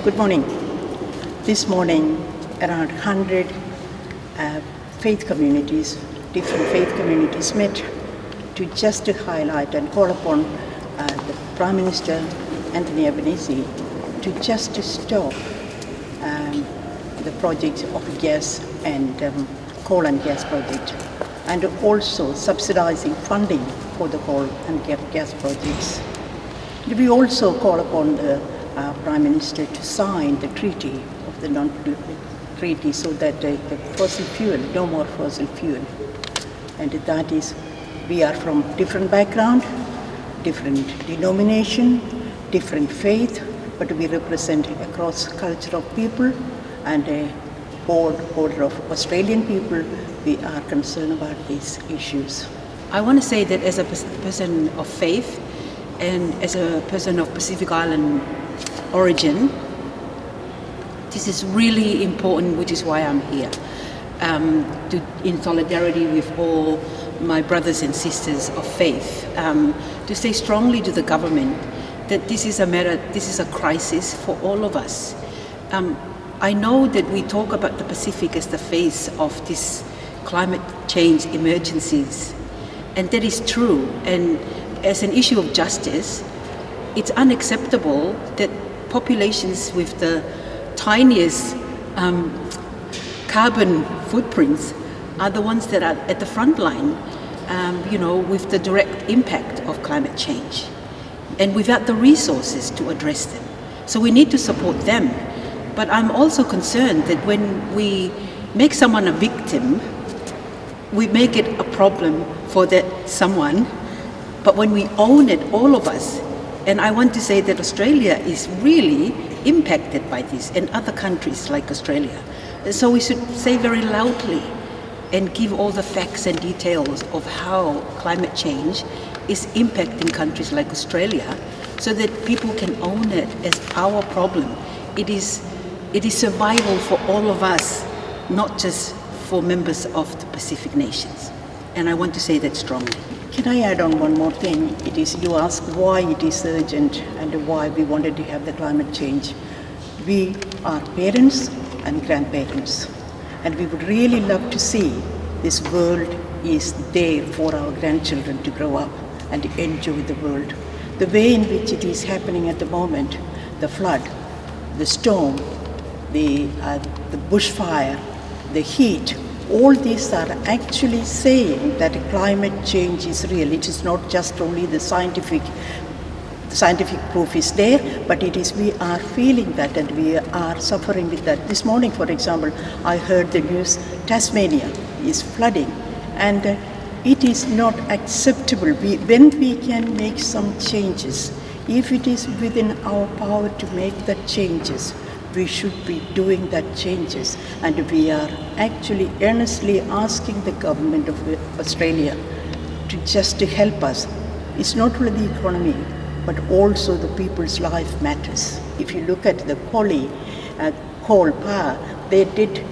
Good morning. This morning, around 100 faith communities, different faith communities met to just to highlight and call upon the Prime Minister, Anthony Albanese, to just to stop the project of gas and coal and gas project, and also subsidizing funding for the coal and gas projects. We also call upon the Prime Minister to sign the treaty of the non-treaty so that the fossil fuel, no more fossil fuel. And that is, we are from different background, different denomination, different faith, but we represent across culture of people and a order of Australian people. We are concerned about these issues. I want to say that as a person of faith and as a person of Pacific Island origin, this is really important, which is why I'm here, in solidarity with all my brothers and sisters of faith, to say strongly to the government that this is a crisis for all of us. I know that we talk about the Pacific as the face of this climate change emergencies, and that is true. And as an issue of justice, it's unacceptable that populations with the tiniest carbon footprints are the ones that are at the front line, with the direct impact of climate change, and without the resources to address them. So we need to support them. But I'm also concerned that when we make someone a victim, we make it a problem for that someone. But when we own it, all of us, and I want to say that Australia is really impacted by this, and other countries like Australia. So we should say very loudly and give all the facts and details of how climate change is impacting countries like Australia, so that people can own it as our problem. It is survival for all of us, not just for members of the Pacific nations. And I want to say that strongly. Can I add on one more thing? It is, you ask why it is urgent and why we wanted to have the climate change. We are parents and grandparents, and we would really love to see this world is there for our grandchildren to grow up and enjoy the world. The way in which it is happening at the moment, the flood, the storm, the bushfire, the heat, all these are actually saying that climate change is real. It is not just only the scientific proof is there, but it is, we are feeling that and we are suffering with that. This morning, for example, I heard the news, Tasmania is flooding, and it is not acceptable. When we can make some changes, if it is within our power to make the changes, we should be doing that changes. And we are actually earnestly asking the government of Australia to help us. It's not only the economy, but also the people's life matters. If you look at the coal power, they did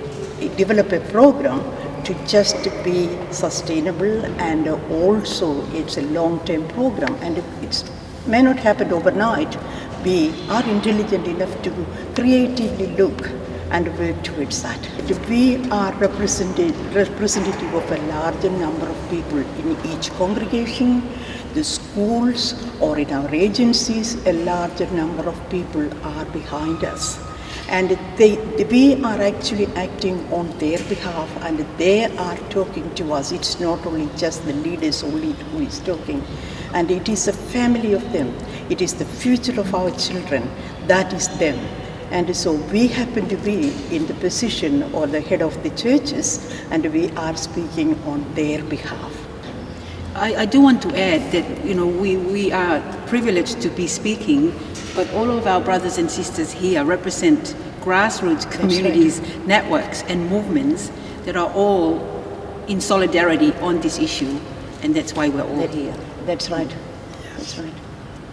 develop a program to just be sustainable, and also it's a long-term program, and it may not happen overnight. We are intelligent enough to creatively look and work towards that. We are representative of a larger number of people in each congregation, the schools, or in our agencies. A larger number of people are behind us, and we are actually acting on their behalf, and they are talking to us. It's not only just the leaders only who is talking, and it is a family of them. It is the future of our children. That is them. And so we happen to be in the position or the head of the churches, and we are speaking on their behalf. I do want to add that, we are privileged to be speaking, but all of our brothers and sisters here represent grassroots communities, right, networks and movements that are all in solidarity on this issue, and that's why we're all here. That's right. That's right.